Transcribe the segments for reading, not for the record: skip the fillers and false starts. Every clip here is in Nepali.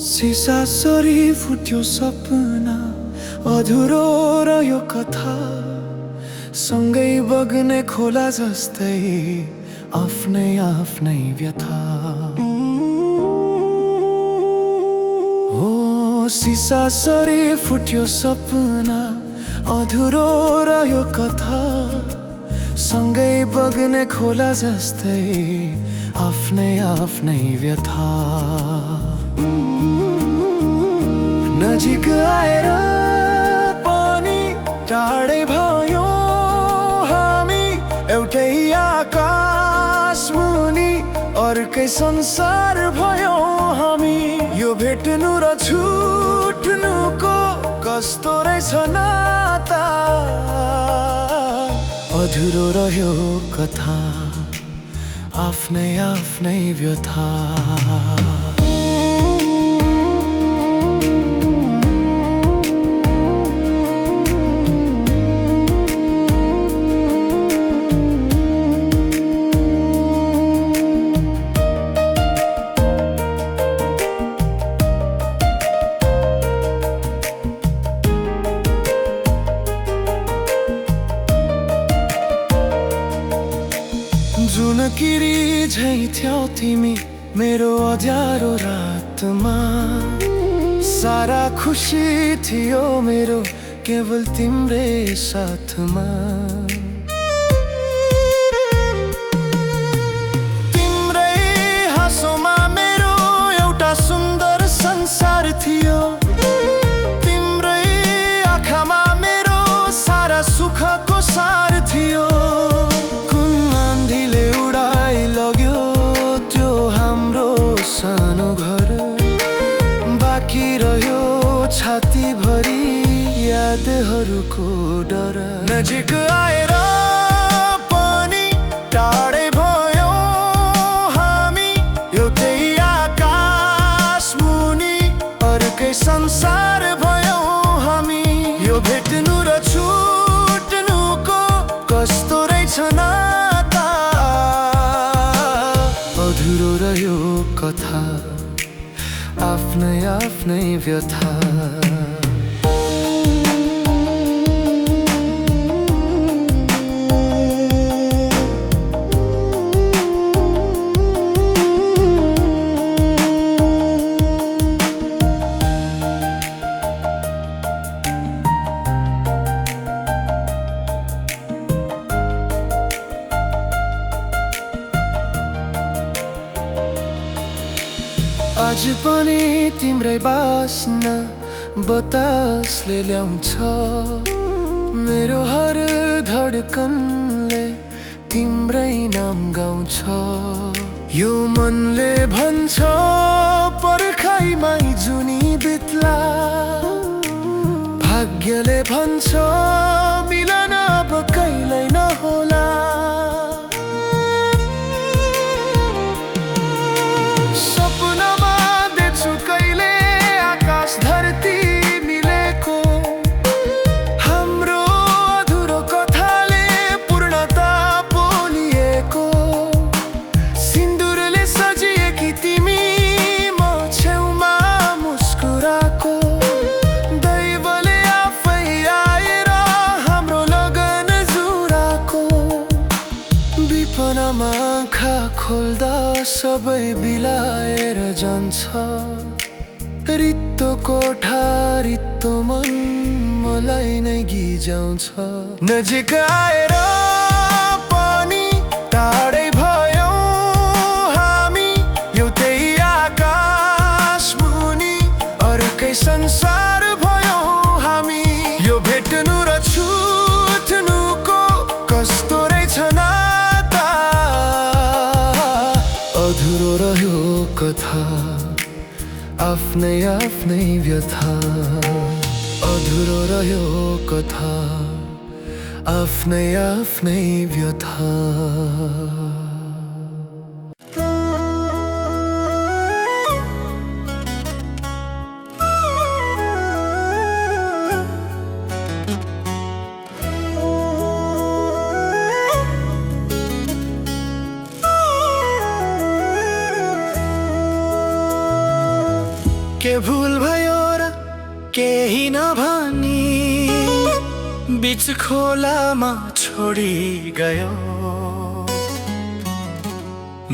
सिसासरी फुट्यो सपना, अधुरो रह्यो कथा। सँगै बग्ने खोला जस्तै आफ्नै आफ्नै व्यथा। हो सिसासरी फुट्यो सपना, अधुरो रह्यो कथा। सँगै बग्ने खोला जस्तै आफ्नै आफ्नै व्यथा। नजिक आएर पनि टाढै भयो हामी, एउटै आकाश मुनि अर्कै संसार भयो हामी। यो भेट्नु र छुट्नुको कस्तो रहेछ नाता, अधुरो रह्यो कथा, आफ्नै आफ्नै व्यथा। जुन किरी झै थियौ तिमी मेरो अँध्यारो रातमा। सारा खुसी थियो मेरो केवल तिम्रै साथमा। तिम्रै हाँसोमा मेरो एउटा सुन्दर संसार थियो। तिम्रै आँखामा मेरो सारा सुखको सार थियो। सानो घर बाँकी रह्यो छाती भरी यादहरूको डर। नजिक आएर पनि टाढै भयो हामी, एउटै आकाश मुनि अर्कै संसार भयो हामी। यो भेट्नु र छुट्नुको कस्तो रहेछ नाता, अधुरो रह्यो कथा, आफ्नै आफ्नै व्यथा। आज पनि तिम्रै बास्ना बतासले ल्याउँछ। मेरो हर धडकनले तिम्रै नाम गाउँछ। यो मनले भन्छ पर्खाइमै जुनी बित्ला। भाग्यले भन्छ मिलन अब कहिल्यै नहोला। धरती मिलेको हाम्रो अधुरो कथाले पूर्णता बोलिएको। सिन्दुरले सजिएकी तिमी म छेउमा मुस्कुराको। दैवले आफै आएर हाम्रो लगन जुराको। विपनामा आँखा खोल्दा सबै बिलाएर जान्छ। रित्तो कोठा रित्तो मन मलाई नै गिजाउँछ। नजिक आएर पनि टाढै भयो हामी, एउटै आकाश मुनि अर्कै संसार भयो हामी। यो भेट्नु र छुट्नुको कस्तो रहेछ नाता, अधुरो रह्यो कथा, आफ्नै आफ्नै व्यथा। अधुरो रह्यो कथा, आफ्नै आफ्नै व्यथा। के भूल भयो र केही नभनी बीच खोलामा छोडी गयो।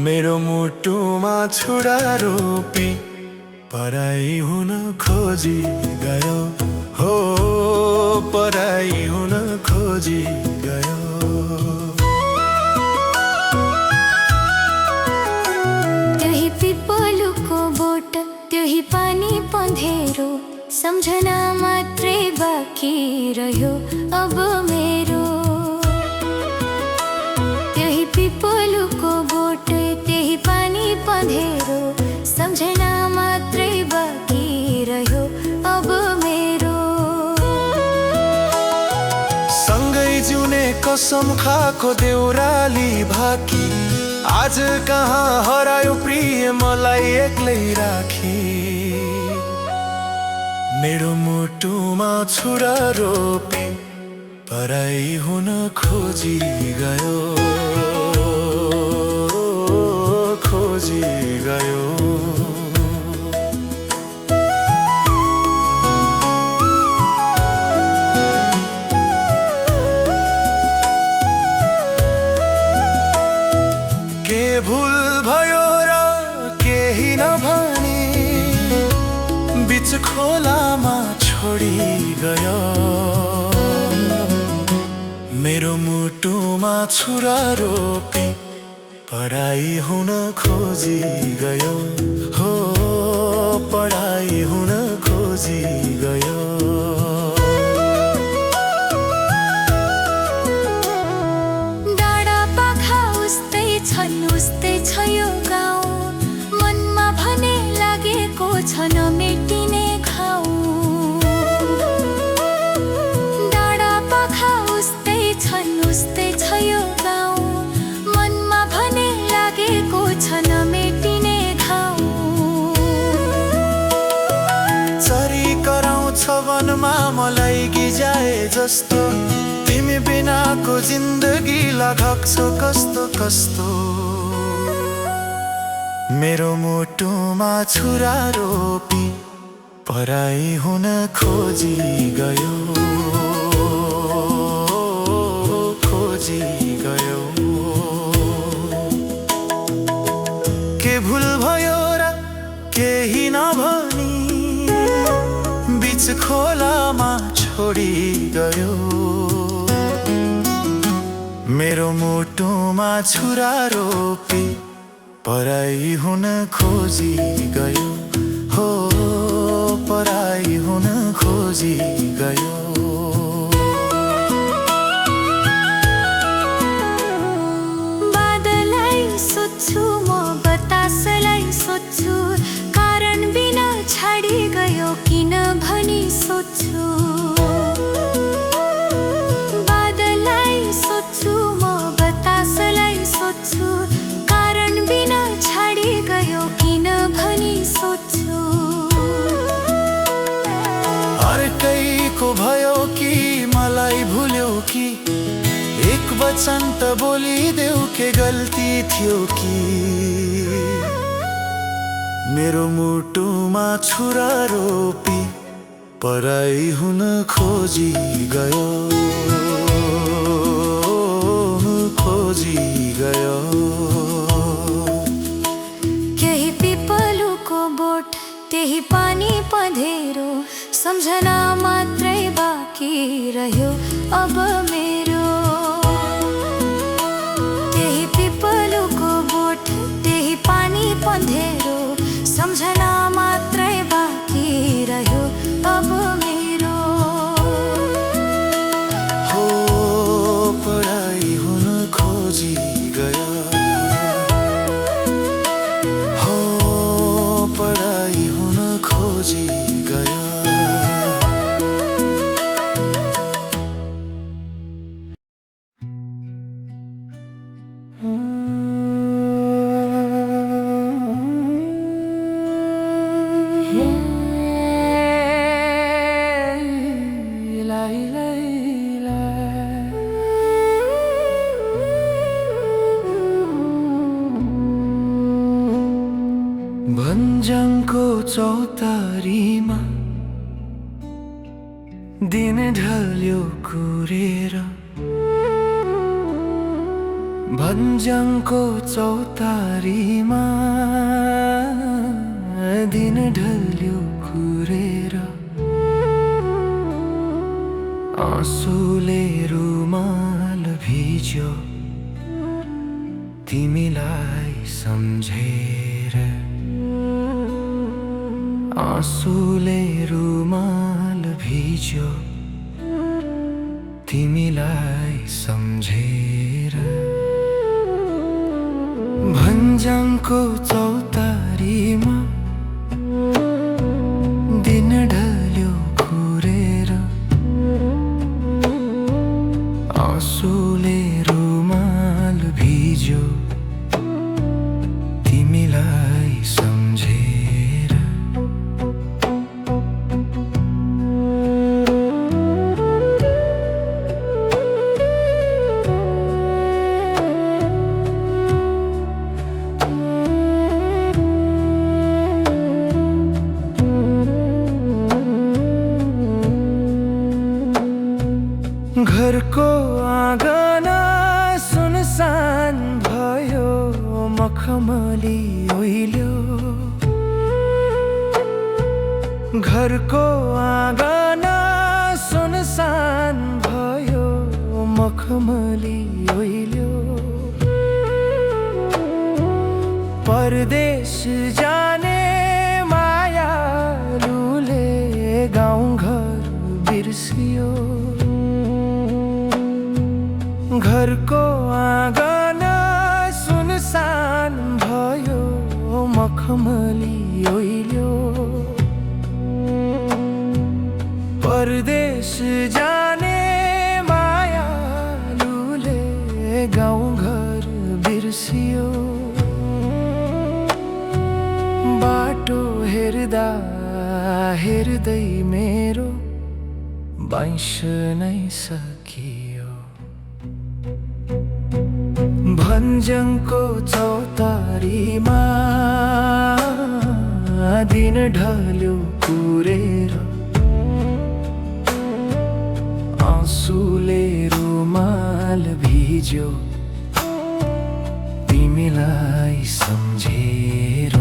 मेरो मुटुमा छुरा रोपी पराई हुन खोजी गयो। हो पराई हुन खोजी गयो। त्यही पिपलुको बोट त्यही पानी पँधेरो सम्झना मात्रै बाँकी रह्यो अब मेरो। त्यही पिपलुको बोट त्यही पानी पँधेरो सम्झना मात्रै बाँकी रह्यो अब मेरो। सँगै जिउने कसम खाको देउराली भाकी आज कहाँ हरायो प्रिय मलाई एक्लै राखी। मेरो मुटुमा छुरा रोपी पराई हुन खोजी गयो। खोजी गयो। के भूल भयो र केही नभनी बीच खोलामा छोडी गयो। मेरो मुटुमा छुरा रोपी पढाइ हुन खोजी गयो। हो पढाइ हुन खोजी गयो। डाँडा पाखा उस्तै छन् उस्तै छ यो गाउँ मनमा भने लागेको छ नमेटिने घाउ। डाँडा पाखा उस्तै छन् उस्तै छ यो गाउँ मनमा भने लागेको छ नमेटिने घाउ। चरी कराउँछ वनमा मलाई गिजाए जस्तो तिमी बिनाको जिन्दगीलाई ढक्छ कस्तो कस्तो। मेरो मुटुमा छुरा रोपी पराई हुन खोजी गयो। खोजी गयो। के भूल भयो र केही नभनी बीच खोलामा छोडी गयो। मेरो मुटुमा छुरा रोपी पराई हुन खोजी गयो। हो पराई हुन खोजी गयो। बादललाई सोध्छु म बतासलाई सोध्छु कारण बिना छाडी गयो किन भनी सोध्छु। बादललाई सोध्छु म बतासलाई सोध्छु कारण बिना छाडी गयो किन भनी सोध्छु। अर्कैको भयो कि मलाई भुल्यौ कि एक वचन त बोलिदेऊ के गल्ती थियो कि। मेरो मुटुमा छुरा रोपी पराई हुन खोजी गयो। खोजी गयो। केही पिपलुको बोट त्यही पानी पँधेरो सम्झना मात्रै बाँकी रह्यो अब मेरो। त्यही पिपलुको बोट त्यही पानी पँधेरो सम्झना मात्रै बाँकी रह्यो अब मेरो। हो पढाइ हुन खोजी गयो। हो पढाइ हुन खोजी गयो। भन्ज्याङको चौतारीमा दिन ढल्यो कुरेर। भन्ज्याङको चौतारीमा दिन ढल्यो कुरेर। आँसुले रुमाल भिज्यो तिमीलाई सम्झेर। आँसुले रुमाल भिज्यो तिमीलाई सम्झेर। भन्ज्याङको चौतारीमा दिन ढल्यो कुरेर। आँसुले रुमाल भिज्यो तिमीलाई सम्झेर। घरको आँगन सुनसान भयो, मखमली ओइल्यो। घरको आँगन सुनसान भयो, मखमली ओइल्यो। परदेश जाने मायालुले गाउँघर बिर्सियो। घरको आँगन सुनसान भयो, मखमली ओइल्यो। परदेश जाने मायालुले गाउँघर बिर्सियो। बाटो हेर्दा हेर्दै मेरो बाइस नै सकियो। भन्ज्याङको चौतारीमा दिन ढल्यो कुरेर। आँसुले रुमाल भिज्यो तिमीलाई सम्झेर।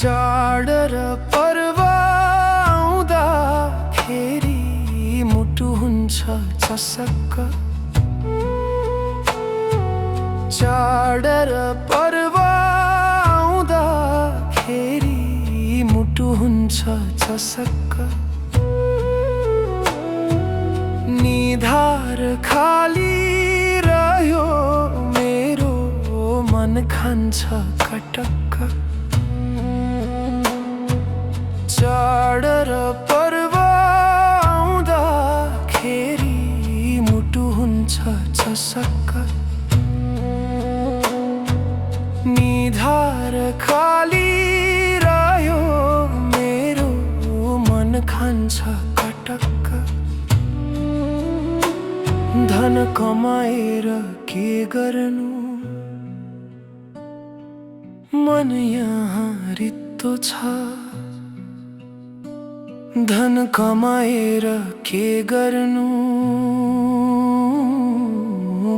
चाड र पर्व आउँदाखेरि मुटु हुन्छ चसक्क। चाड र पर्व आउँदाखेरि मुटु हुन्छ चसक्क। निधार खाली रह्यो मेरो मन खान्छ कटक्क। चाड र पर्व आउँदाखेरि मुटु हुन्छ चसक्क। निधार खाली रह्यो मेरो मन खान्छ कटक्क। धन कमाएर के गर्नु, मन यहाँ रित्तो छ। धन कमाएर के गर्नु,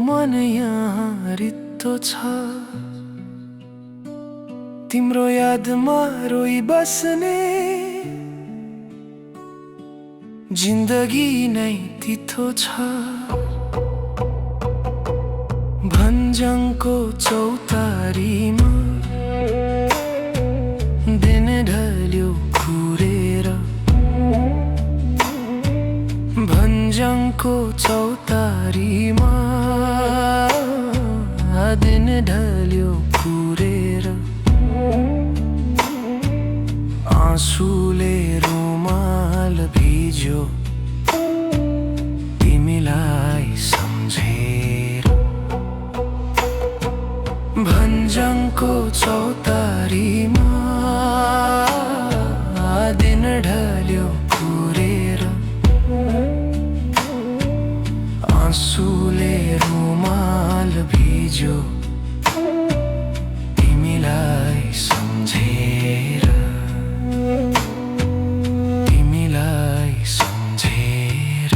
मन यहाँ रित्तो छ। तिम्रो यादमा रोइ बस्ने जिन्दगी नै तितो छ। भन्ज्याङको चौतारीमा दिन ढल्यो कुरेर। भन्ज्याङको चौतारीमा दिन ढल्यो कुरेर। आँसुले रुमाल भिज्यो तिमीलाई आँसुले रुमाल भिज्यो तिमीलाई सम्झेर, तिमीलाई सम्झेर।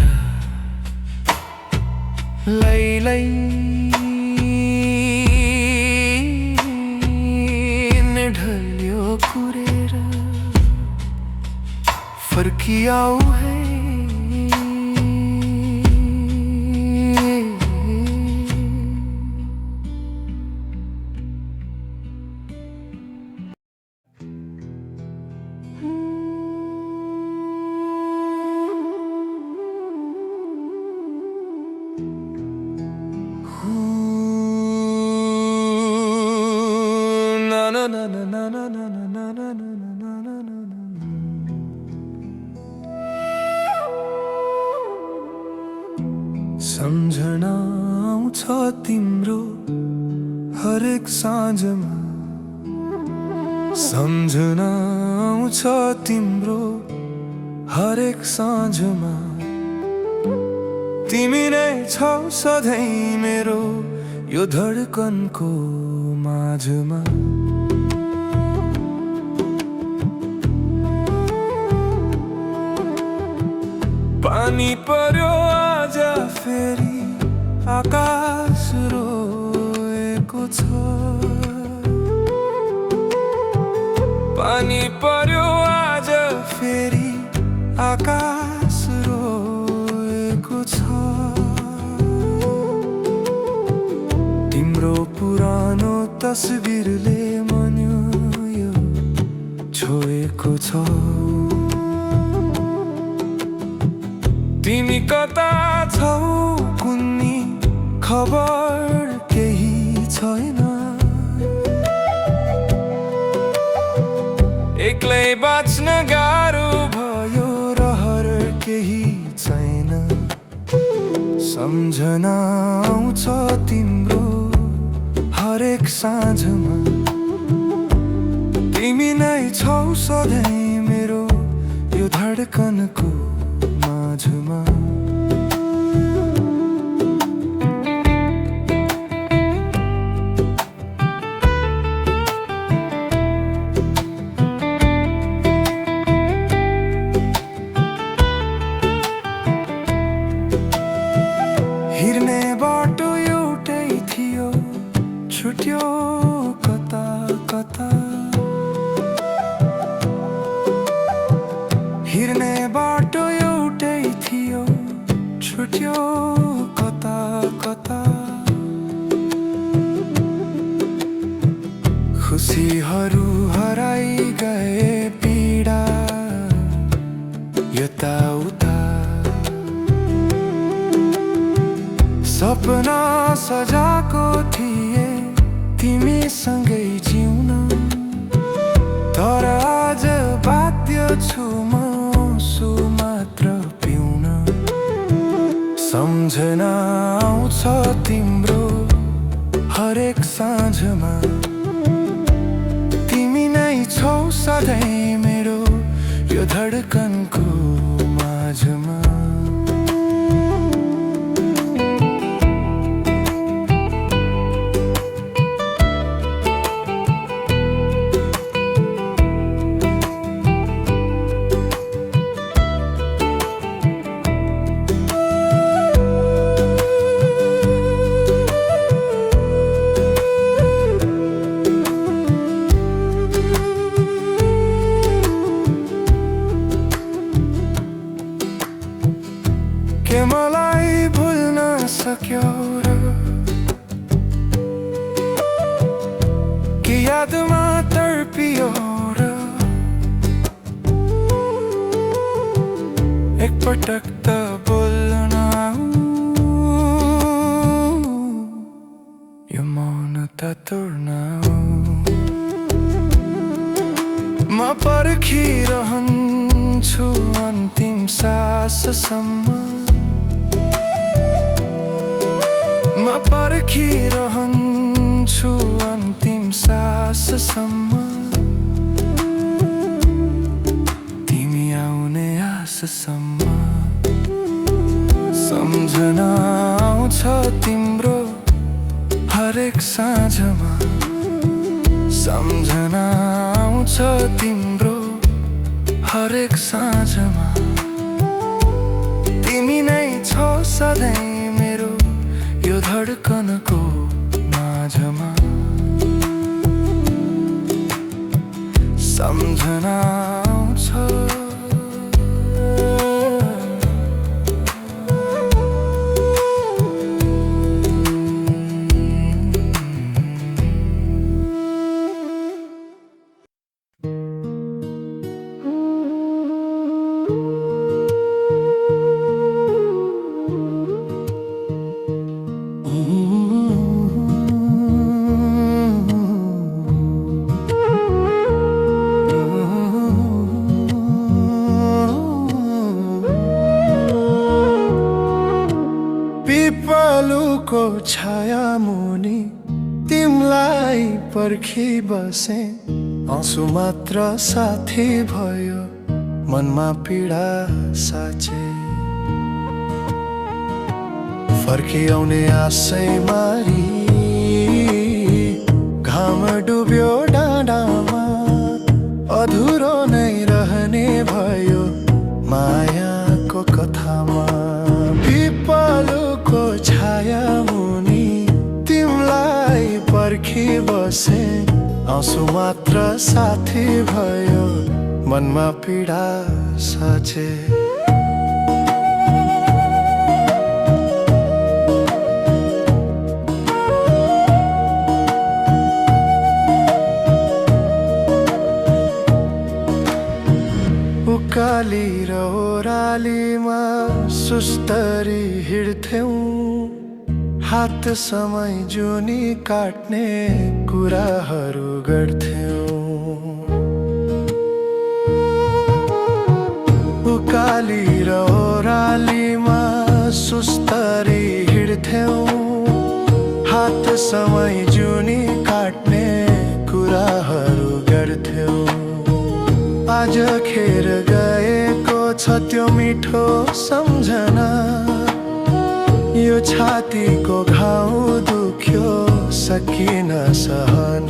लैलै ढल्यो कुरेर फर्कियाऊ है। Na na na na na na na na na na na na na na। सम्झना आउँछ तिम्रो हरेक साँझमा, सम्झना आउँछ तिम्रो हरेक साँझमा। तिमी नै छौ सधैँ मेरो यो धडकनको माझमा। पानी पर्यो आज फेरि आकाश रोएको छ। पानी पर्यो आज फेरि आकाश रोएको छ। तिम्रो पुरानो तस्बिरले मन्यो छोएको छ। तिमी कता छौ कुन्नी खबर केही छैन। एक्लै बाँच्न गाह्रो भयो रहर केही छैन। सम्झना आउँछ तिम्रो हरेक साँझमा। तिमी नै छौ सधैँ मेरो यो धडकनको माझमा। हिँड्ने बाटो एउटै थियो छुट्यो कता कता। हिँड्ने बाटो एउटै थियो छुट्यो कता कता। खुसीहरू हराई गए पीडा यताउता। सपना सजाको थिए तिमीसँगै जिउन, तर आज बाध्य छु म आँसु मात्र पिउन। सम्झना आउँछ तिम्रो हरेक साँझमा। तिमी नै छौ सधैँ मेरो यो धडकनको माझमा। के मलाई भुल्न सक्यौ र कि यादमा तडपियो र। एकपटक त बोल्न आऊ, यो मौनता तोड्न आऊ। म पर्खिरहन्छु अन्तिम साससम्म। म पर्खिरहन्छु अन्तिम साससम्म। तिमी आउने आशसम्म। सम्झना तिम्रो हरेक साँझमा, सम्झना आउँछ तिम्रो हरेक साँझमा। तिमी नै छौ सधैँ मेरो यो धड्कनको माझमा। सम्झना आउँछ पिपलुको छाया मुनि तिमलाई पर्खी बसे। आँसु मात्र साथी भयो मनमा पीडा साँचे। फर्किआउने आशै मारी घाम डुब्यो डाँडामा। अधुरो नै रहने भयो मायाको कथामा। पिपलुको छाया मुनि तिमलाई पर्खी बसे। आँसु मात्र साथी भयो मनमा पीडा साँचे। उकाली र ओह्रालीमा सुस्तरी हिँड्थ्यौं। हात समय जुनी काट्ने कुराहरू गर्थ्यौं। उकाली र ओह्रालीमा सुस्तरी हिँड्थ्यौं। हात समय जुनी काट्ने कुराहरू गर्थ्यौं। आज खेर गएको छ त्यो मिठो सम्झना। यो छातीको घाउ दुख्यो सकिन सहन।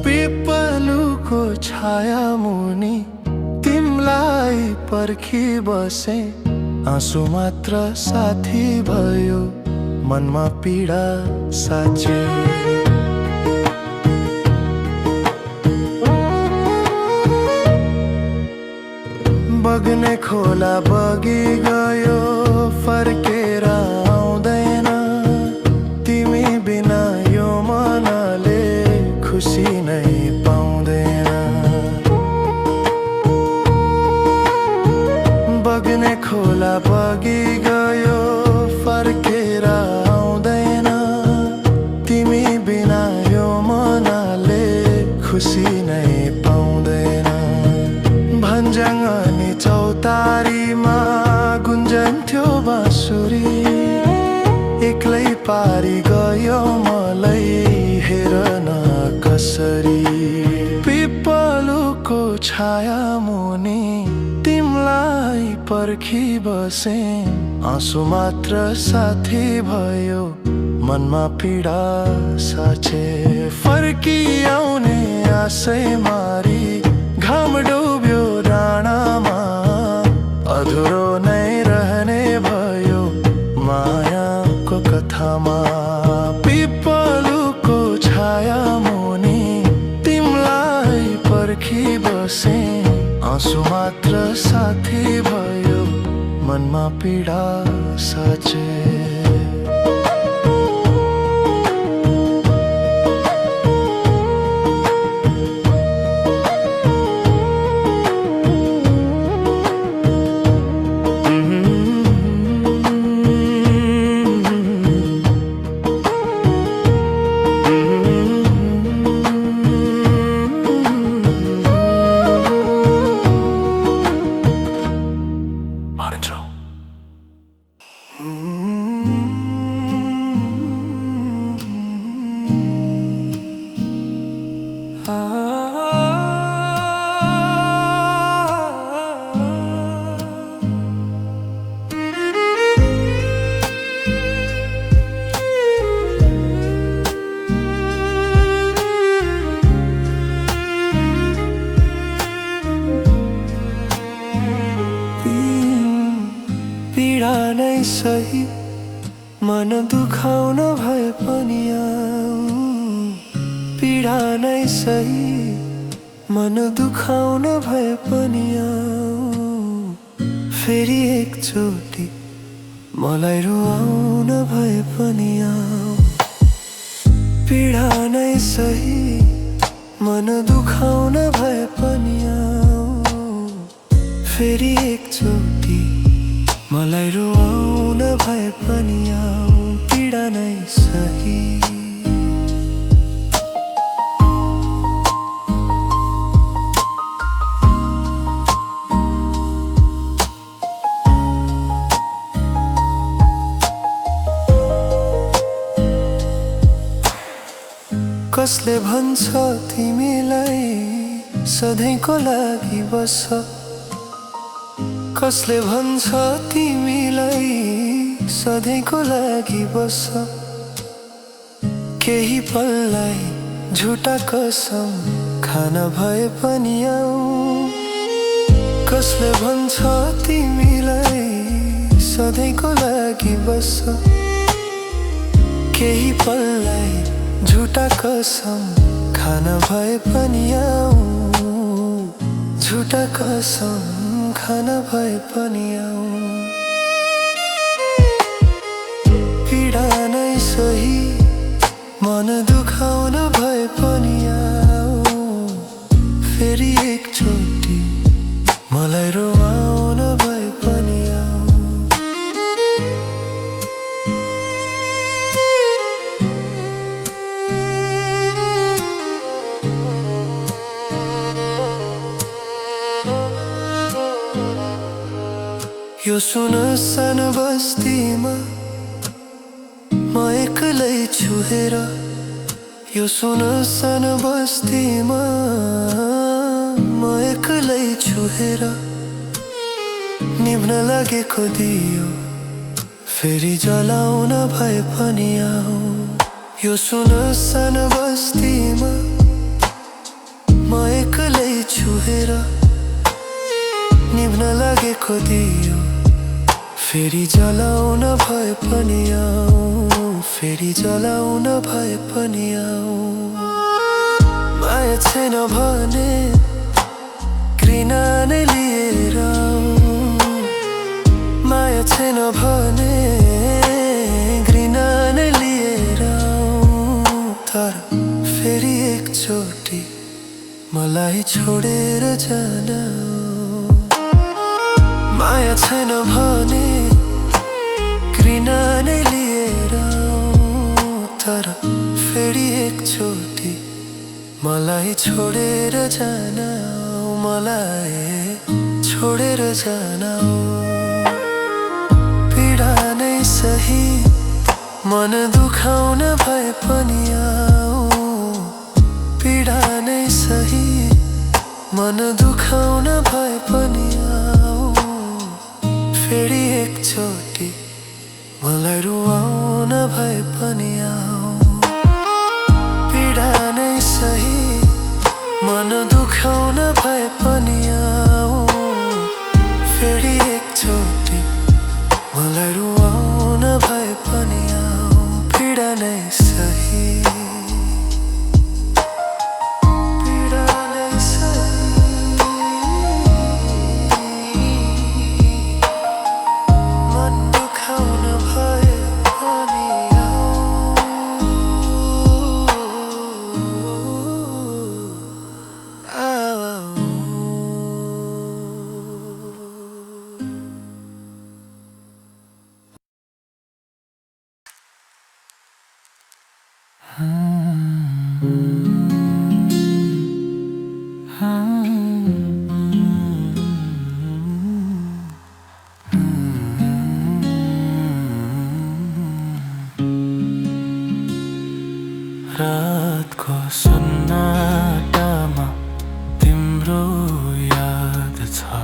पिपलुको छाया मुनि तिमलाई पर्खी बसे। आँसु मात्र साथी भयो मनमा पीडा साँचे। बग्ने खोला बगी गयो फर्केर आउँदैन। तिमी बिना यो मनले खुसी नै पाउँदैन। बग्ने खोला बगी गयो फर्केर आउँदैन। तिमी बिना यो मनले खुसी नै पाउँदैन। भन्ज्याङ अनि चौतारीमा गुन्जन्थ्यो बाँसुरी। एक्लै पारी गयो मलाई हेरन कसरी। पिपलुको छाया मुनि तिमलाई पर्खी बसे। आँसु मात्र साथी भयो मनमा पीडा साँचे। फर्किआउने आशै मारी घाम डुब्यो डाँडामा। अधुरो नै रहने भयो मायाको कथामा। पिपलुको छाया मुनि तिमलाई पर्खी बसे। आँसु मात्र साथी भयो मनमा पीडा साँचे। सही मन दुखाउन भए पनि आऊ पीडा नै सही मन दुखाउन भए पनि आऊ फेरि एकचोटि मलाई रुवाउन भए पनि आऊ पीडा नै सही मन दुखाउन भए पनि आऊ फेरि एकचोटि मलाई रुवाउन भए पनि आऊ पीडा नै सही कसले भन्छ तिमीलाई सधैँको लागि बस कसले भन्छ तिमीलाई सधैँको लागि बस केही पललाई झुटा कसम खान भए पनि आऊ कसले भन्छ तिमीलाई सधैँको लागि बस केही पललाई झुटा कसम खान भए पनि आऊ झुटा कसम खान भए पनि आऊ पीडा नै सही मन दुखाउन भए पनि आऊ फेरि एकचोटि मलाई रुवाउन भए पनि आऊ यो सुनसान बस्तीमा म एक्लै छु हेर यो सुनसान बस्तीमा म एक्लै छु हेर निभ्न लागेको दियो फेरि जलाउन भए पनि आऊ यो सुनसान बस्तीमा म एक्लै छु हेर निभ्न लागेको दियो फेरि जलाउन भए पनि आऊ फेरि जलाउन भए पनि आऊ माया छैन भने घृणा नै लिएर आऊ माया छैन भने घृणा नै लिएर आऊ तर फेरि एकचोटि मलाई छोडेर जान माया छैन भने घृणा नै लिएर आऊ तर फेरि एकचोटि मलाई छोडेर जान मलाई छोडेर जान पीडा नै सही मन दुखाउन भए पनि आऊ पीडा नै सही मन दुखाउन भए पनि आऊ फेरि एकचोटि मलाई रुवाउन भए पनि आऊ पीडा नै सही मन दुखाउन भए पनि आऊ फेरि एकचोटि मलाई रुवाउन भए पनि आऊ पीडा नै सही रातको सन्नाटामा तिम्रो याद छ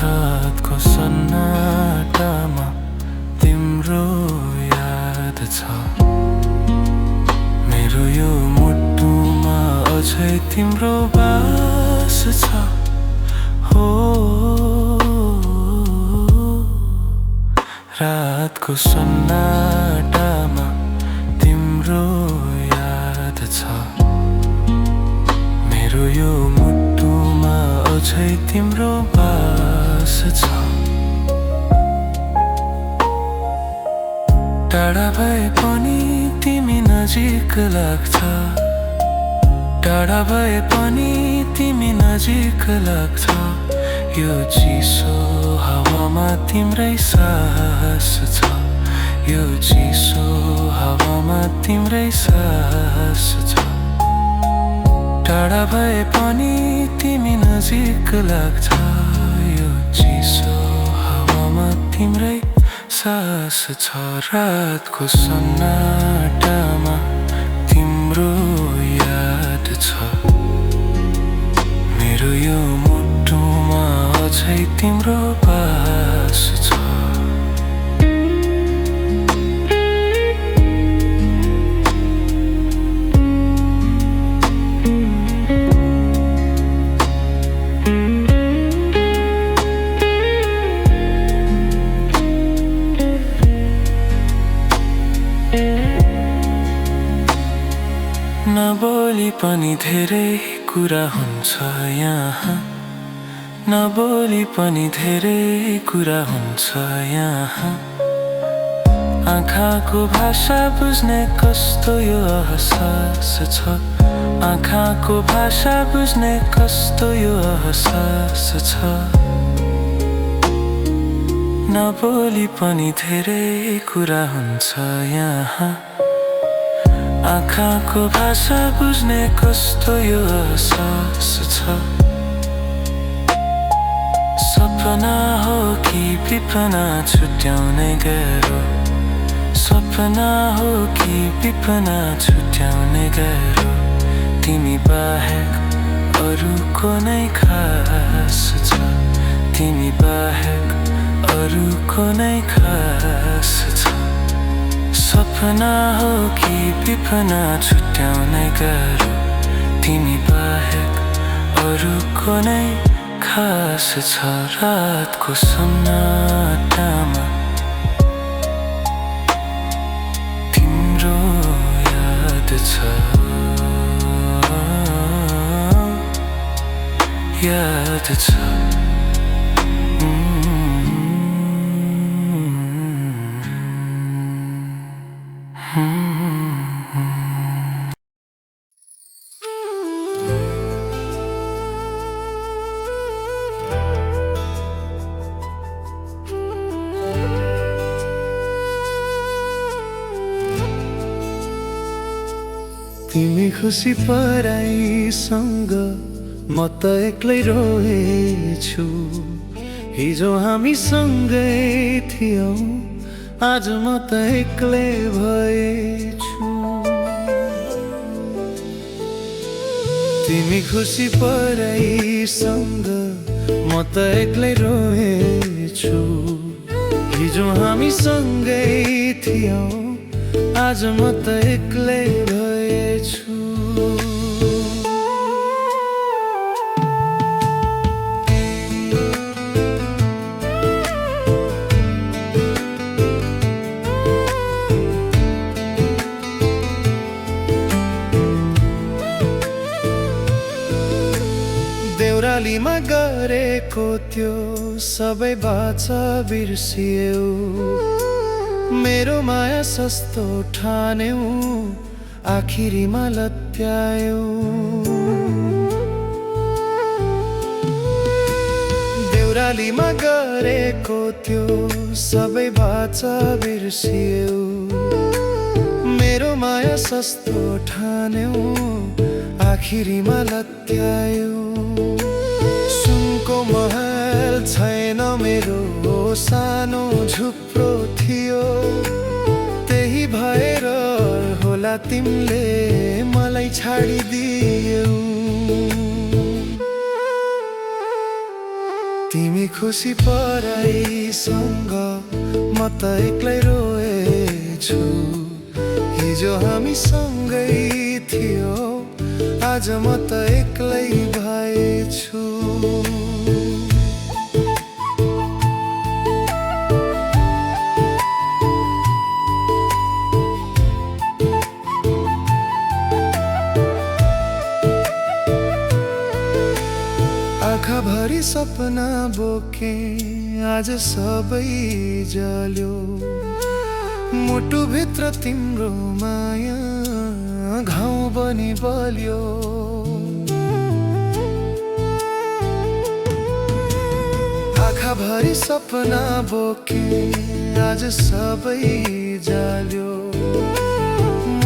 रातको सन्नाटामा तिम्रो याद छ मेरो यो मुटुमा अझै तिम्रो बास छ हो रातको सन्नाटामा तिम्रो याद छ मेरो यो मुटुमा अझै तिम्रो बास छ टाढा भए पनि तिमी नजिक लाग्छ टाढा भए पनि तिमी नजिक लाग्छ यो चिसो हावामा तिम्रै सास छ यो चिसो हावामा तिम्रै सास छ टाढा भए पनि तिमी नजिक लाग्छ यो चिसो हावामा तिम्रै सास छ रातको सन्नाटामा तिम्रो याद छ मेरो यो मुटुमा अझै तिम्रो बास छ नबोली पनि धेरै कुरा हुन्छ यहाँ नबोली पनि धेरै कुरा हुन्छ यहाँ आँखाको भाषा बुझ्ने कस्तो यो अहसास छ आँखाको भाषा बुझ्ने कस्तो यो अहसास छ नबोली पनि धेरै कुरा हुन्छ यहाँ आँखाको भाषा बुझ्ने कस्तो यो अहसास छ सपना हो कि विपना छुट्याउने गाह्रो सपना हो कि विपना छुट्याउने गाह्रो तिमी बाहेक अरूको नै खास छ तिमी बाहेक अरूको नै खास छ सपना हो कि विपना छुट्याउने गाह्रो तिमी बाहेक अरूको नै खास छ रातको सन्नाटामा तिम्रो याद छ याद छ तिमी खुसी पराइसँग म त एक्लै रोएछु हिजो हामी सँगै थियौँ आज म त एक्लै भएछु तिमी खुसी पराइसँग म त एक्लै रोएछु हिजो हामी सँगै थियौँ आज म त एक्लै भएछु देउरालीमा गरेको त्यो सबै बाचा बिर्सियौ मेरो माया सस्तो ठान्यौ आखिरीमा लत्यायौ देउरालीमा गरेको त्यो सबै बाचा बिर्सियौ मेरो माया सस्तो ठान्यौ आखिरीमा लत्यायौ सुनको महल छैन मेरो सानो झुप्रो थियो त्यही भएर होला तिमीले मलाई छाडिदियौ तिमी खुसी पराइसँग म त एक्लै रोएछु हिजो हामी सँगै थियो आज म त एक्लै भएछु भरि सपना बोके आज सबै जल्यो। मुटुभित्र तिम्रो माया घाउ बनी बल्यो। आँखा भरि सपना बोके आज सबै जल्यो।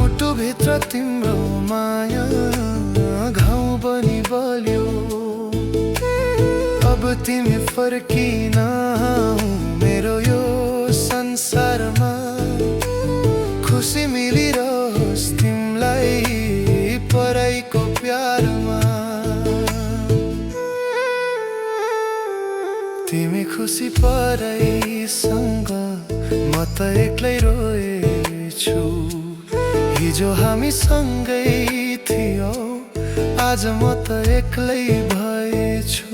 मुटुभित्र तिम्रो माया घाउ बनी बल्यो। अब तिमी फर्किन आऊ मेरो यो संसारमा। खुसी मिलिरहोस् तिमीलाई पराईको प्यारमा। तिमी खुसी पराईसँग म त एक्लै रोएछु। हिजो हामी सँगै थियौ आज म त एक्लै भएछु।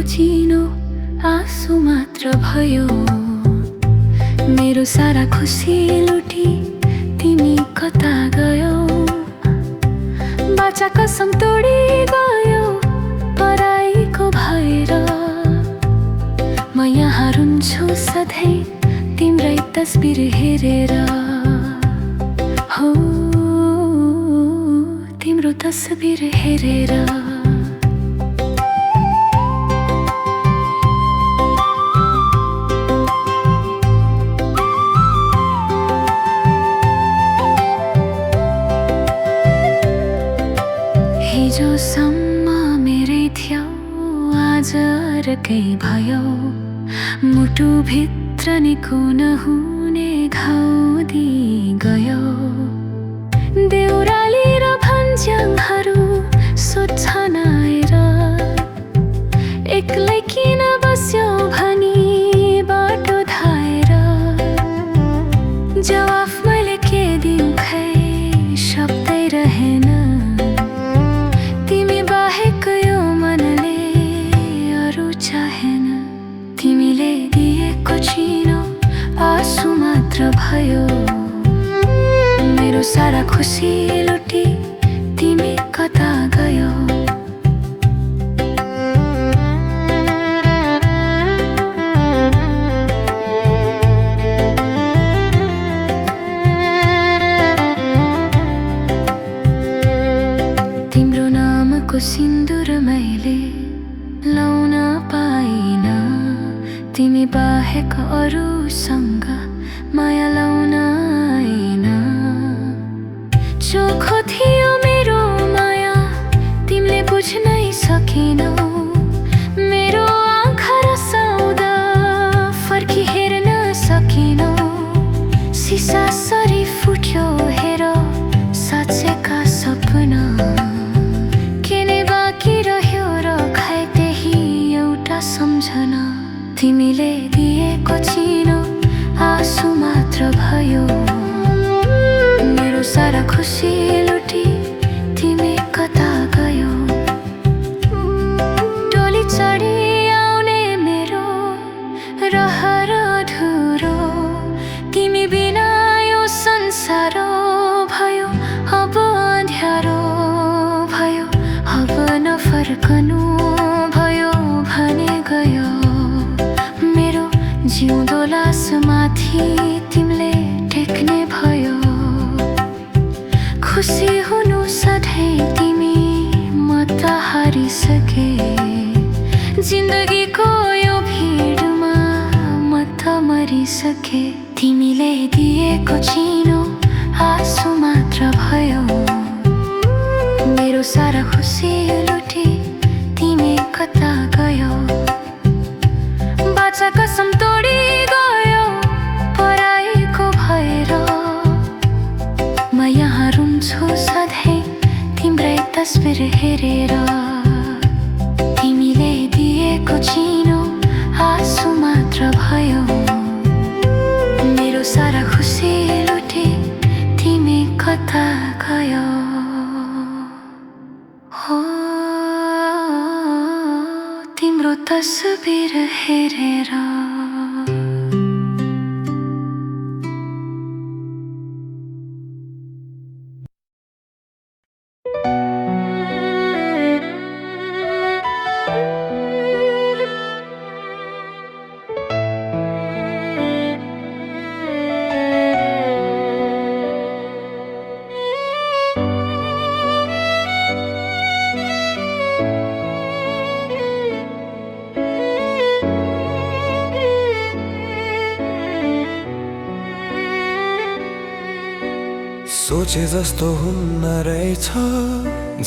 चिनो आँसु मात्र भयो। मेरो सारा खुसी लुटी तिमी कता गयौ। बाचा कसम तोडी गयौ पराईको भएर। म यहाँ रुन्छु सधैँ तिम्रै तस्बिर हेरेर। हो तिम्रो तस्बिर हेरेर। हिजोसम्म मेरै थियौ आज अर्कै भयो। मुटुभित्र निको नहुने घाउ दिई गयो। देउराली र भन्ज्याङहरू सोध्छन् आएर एक्लै किन बस्यौ भनी बाटो धाएर। जवाफ मैले के दिउँ खै शब्दै रहेन। तिमीले दिएको चिनो आँसु मात्र भयो। मेरो सारा खुसी लुटी तिमी कता गयौ। तिम्रो नामको सिन्दुर मैले लाउन पाइन। तिमी बाहेक अरूसँग माया लाउन आइन। चोखो थियो मेरो माया तिमीले बुझ्नै सकेनौ। मेरो आँखा रसाउँदा फर्की हेर्न सकेनौ। सिसा सरी फुट्यो हेर साँचेका सपना। केने बाँकी रह्यो र खै त्यही एउटा सम्झना। तिमीले दिएको चिनो आँसु मात्र भयो। मेरो सारा खुसी लुटी तिमी कता गयौ। टोली चढी आउने मेरो रहर अधुरो। तिमी बिना यो संसार भयो अब अँध्यारो भयो। अब नफर्कनु भयो भने गयो। जिउँदो लासमाथि तिमीले टेक्ने भयो। खुसी हुनु सधैँ तिमी म त हारिसके। जिन्दगीको यो भिडमा म त मरिसके। तिमीले दिएको चिनो आँसु मात्र भयो। मेरो सारा खुसी लुटी तिमी कता गयौ। बाचा कसम तोडी गयो पराईको भएर म यहाँ रुन्छु सधैँ तिम्रै तस्बिर हेरेर तिमीले दिएको चिनो आँसु मात्र भयो मेरो सारा खुसी लुटे तिमी कता गयो हो तिम्रो तस्बिर हेरेर सोचे जस्तो हुन्न रहेछ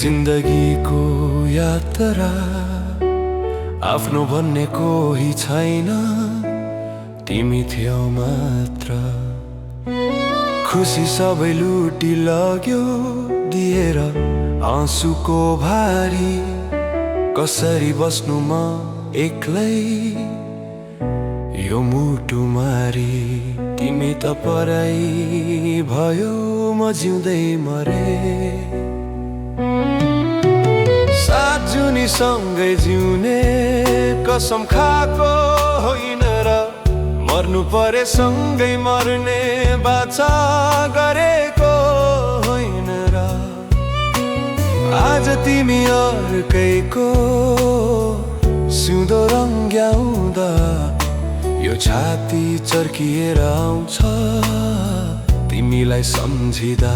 जिन्दगीको यात्रा आफ्नो भन्ने कोही छैन तिमी थियौ मात्र खुसी सबै लुटी लग्यो दिएर आँसुको भारी कसरी बस्नु म एक्लै यो मुटु मारी तिमी त पराई भयो म जिउँदै मरे सात जुनी सँगै जिउने कसम खाएको होइन र मर्नु परे सँगै मर्ने बाचा गरेको होइन र आज तिमी अर्कैको सिउँदो रङ्ग्याउँदा यो छाती चर्किएर आउँछ तिमीलाई सम्झिँदा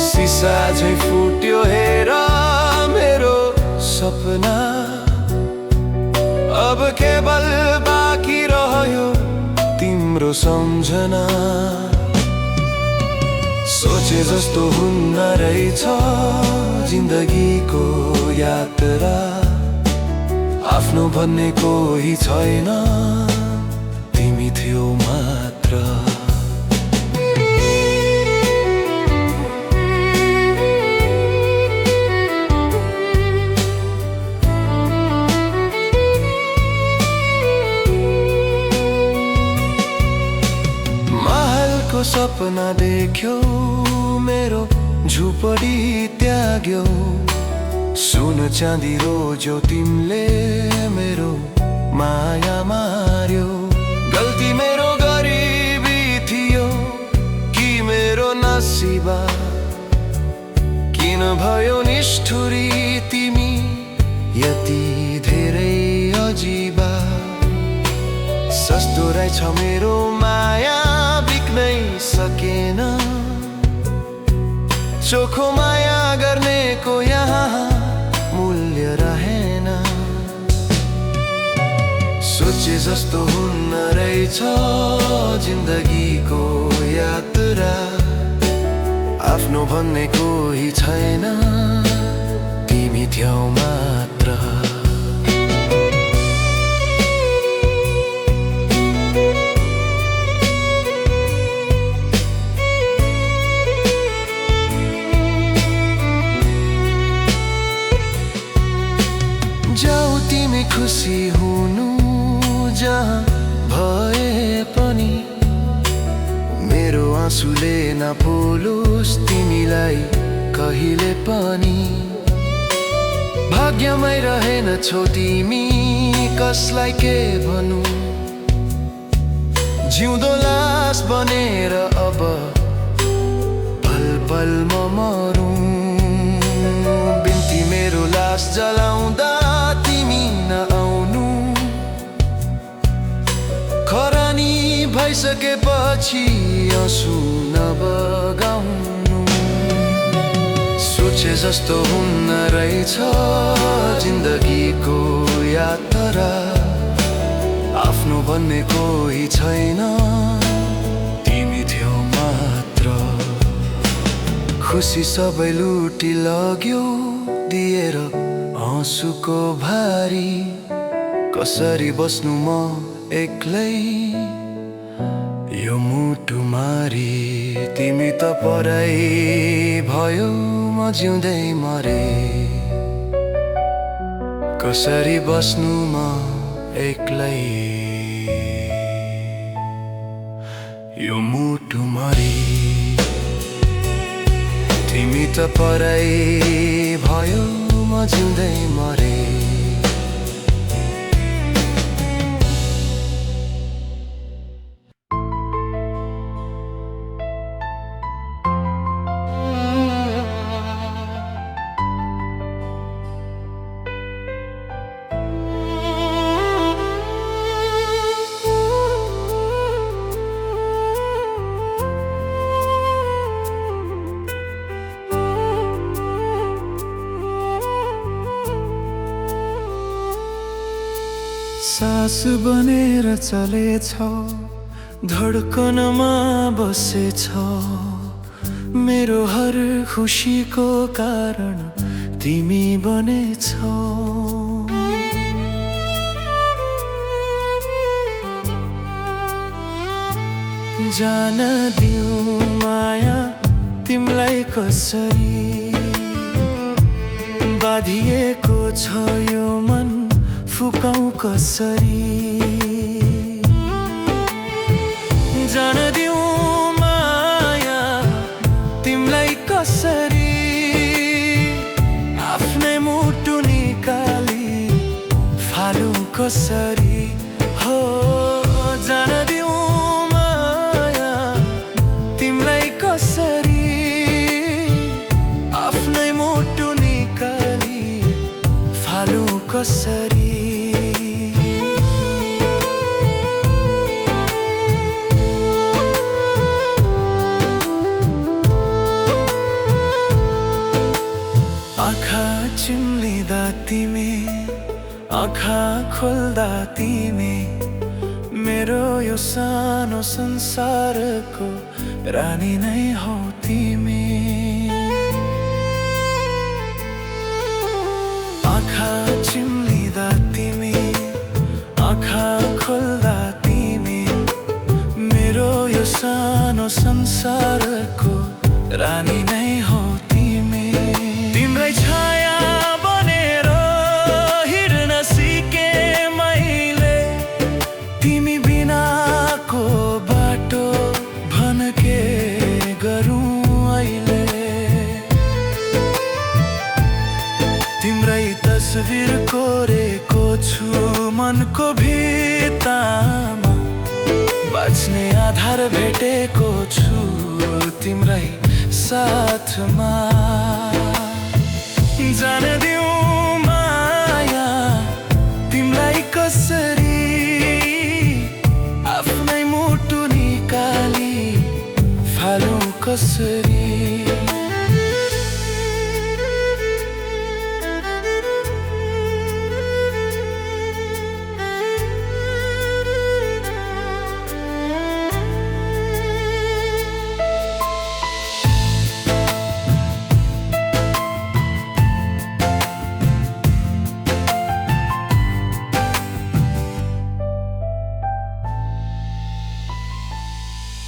सिसा झै फुट्यो हेर मेरो सपना अब केवल बाँकी रह्यो तिम्रो सम्झना सोचे जस्तो हुन्न रहेछ जिन्दगीको यात्रा आफ्नो भन्ने कोही छैन तिमी थियौ मात्र महलको सपना देख्यौ मेरो झुपडी त्याग्यौ सुन चाँदी रोज्यौ तिमीले मेरो माया मार्यौ गल्ती मेरो गरिबी थियो कि मेरो नसिबा किन भयो निष्ठुरी तिमी यति धेरै अजीबा सस्तो रहेछ मेरो माया बिक्नै सकेन चोखो माया गर्नेको यहाँ मूल्य रहेन सोचे जस्तो हुन्न रहेछ जिन्दगीको यात्रा आफ्नो भन्ने कोही छैन तिमी थियौ मात्र जाऊ तिमी खुसी हुनु जहाँ भए पनि मेरो आँसुले नपोलोस् तिमीलाई कहिले पनि भाग्यमै रहेनछौ तिमी कसलाई के भनु जिउँदो लास बनेर अब पल पल म मरौँ बिन्ती मेरो लास जलाउँदा तिमी नआउनु खरानी भइसकेपछि आँसु नबगाउनु सोचे जस्तो हुन्न रहेछ जिन्दगीको यात्रा आफ्नो भन्ने कोही छैन तिमी थियौ मात्र खुसी सबै लुटी लग्यो दिएर आँसुको भारी कसरी बस्नु म एक्लै यो मुटु मारी तिमी त पराई भयो म जिउँदै मरे कसरी बस्नु म एक्लै यो मुटु मारी तिमी त पराई भयो म जिउँदै मरे सास बनेर चलेछौ धड्कनमा बसेछौ मेरो हर खुसीको कारण तिमी बनेछौ जान दिउँ माया तिमीलाई कसरी बाँधिएको छ यो मन फुकाऊ कसरी जान दिउँ माया तिमीलाई कसरी आफ्नै मुटु निकाली फालु कसरी हो जान दिउँ माया तिमीलाई कसरी आफ्नै मुटु निकाली फालु कसरी आँखा चिम्लिँदा तिमी आँखा खोल्दा तिमी मेरो यो सानो संसारको रानी नै हौ तिमी आँखा चिम्लिँदा तिमी आँखा खोल्दा तिमी मेरो यो सानो संसारको रानी नै हौ तिमी तिम्रै छाया बनेर हिँड्न सिके मैले तिमी बिनाको बाटो भन के गरौँ अहिले तिम्रै तस्बिर कोरेको छु मनको भित्तामा बाँच्ने आधार भेटेको छु तिम्रै साथमा जान दिउँ माया तिमीलाई कसरी आफ्नै मुटु निकाली फालु कसरी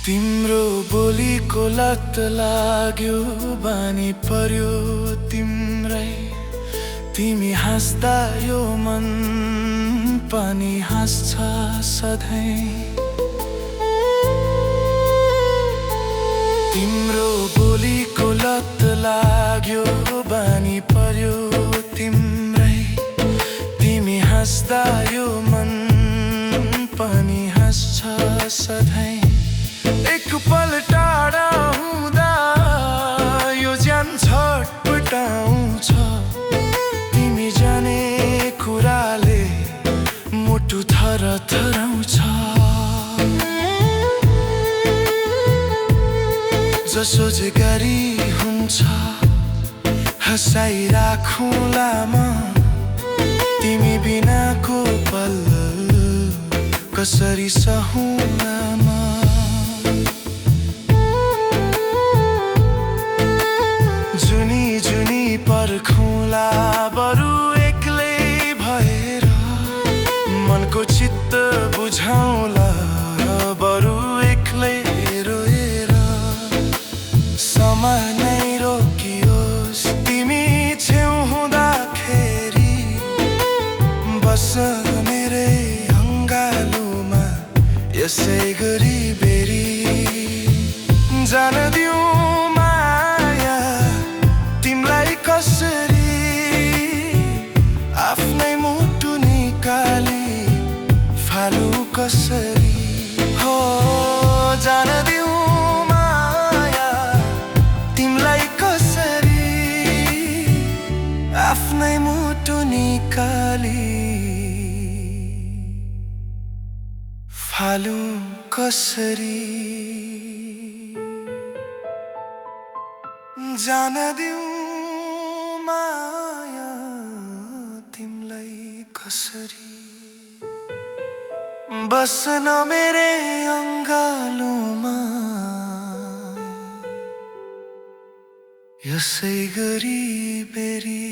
तिम्रो बोलीको लत लाग्यो बानी पर्यो तिम्रै तिमी हाँस्दा यो मन पनि हाँस्छ सधैँ तिम्रो बोलीको लत लाग्यो बानी पर्यो तिम्रै तिमी हाँस्दा यो मन पनि हाँस्छ सधैँ एक पल टाढा हुँदा यो ज्यान छटपटाउँछ तिमी जाने कुराले मुटु थरथराउँछ जसो जे गरी हुन्छ हँसाइराखुँला म तिमी बिनाको पल कसरी सहुँला म पर्खुँला बरु एक्लै भएर जान दिउँ माया तिमलाई कसरी, आफ्नै मुटु निकाली फालु कसरी। हो जान दिउँ माया तिमलाई कसरी, आफ्नै मुटु निकाली फालु कसरी। जान दिउँ माया तिमलाई कसरी, बस्न मेरे अङ्गालोमा यसै गरी बेरी।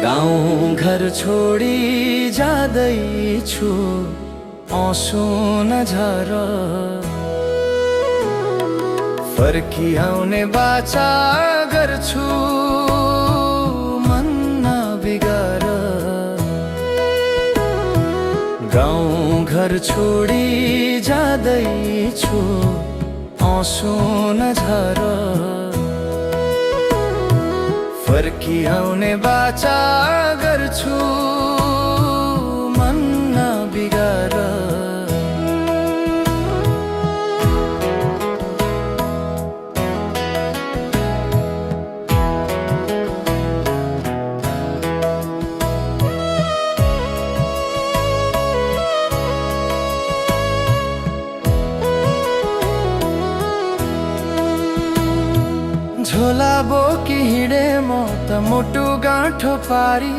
गाउँ घर छोडी जाँदैछु आँसु नझर, फर्किआउने बाचा गर्छु मन नबिगार। गाउँ घर छोडी जाँदैछु आँसु नझर, फर्किआउने बाचा गर्छु मन नबिगार। झोला बोकी हिँडे म त मुटु गाँठो पारी,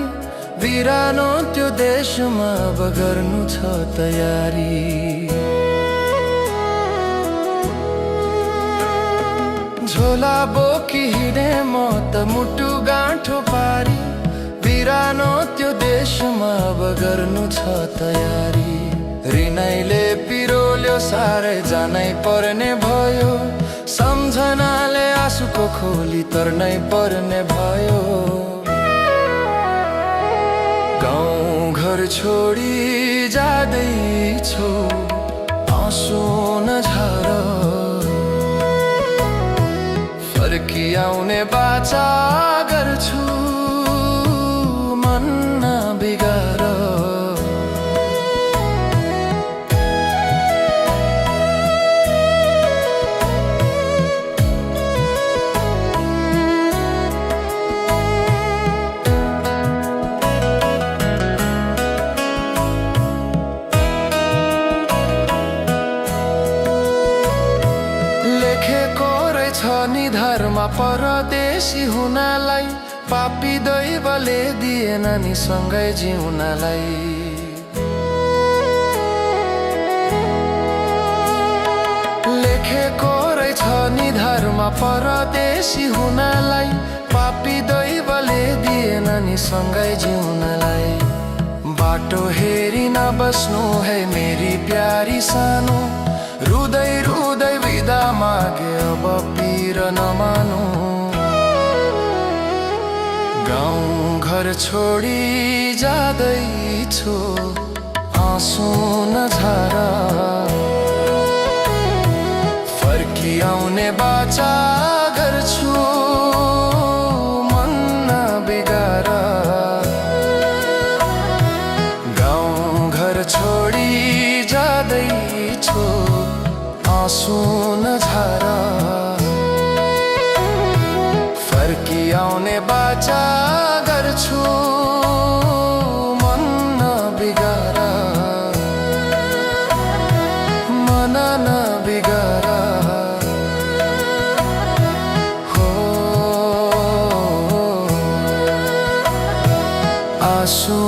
बिरानो त्यो देशमा अब गर्नु छ तयारी। झोला बोकी हिँडे म त मुटु गाँठो पारी, बिरानो त्यो देशमा अब गर्नु छ तयारी। रिनाइले पिरोल्यो साह्रै जानै पर्ने भयो, सम्झनाले आँसुको खोली तर्नै पर्ने भयो। गाउँ घर छोडी जाँदैछु आँसु नझर, फर्किआउने बाचा गर्छु मन नबिगार। निधारमा परदेशी हुनलाई, पापी दैवले दिएन नि सँगै जिउनलाई। लेखेको रहेछ निधारमा परदेशी हुनलाई, पापी दैवले दिएन नि सँगै जिउनलाई। बाटो हेरी नबस्नु है मेरी प्यारी सानो, रुँदै रुँदै बिदा मागे अब पिर नमानु। गाउँ घर छोडी जाँदैछु आँसु नझर, फर्किआउने बाचा गर्छु मन नबिगार। गाउँ घर छोडी जाँदैछु आँसु नझर, फर्किआउने बाचा गर्छु मन नबिगार। मन नबिगार हो, आँसु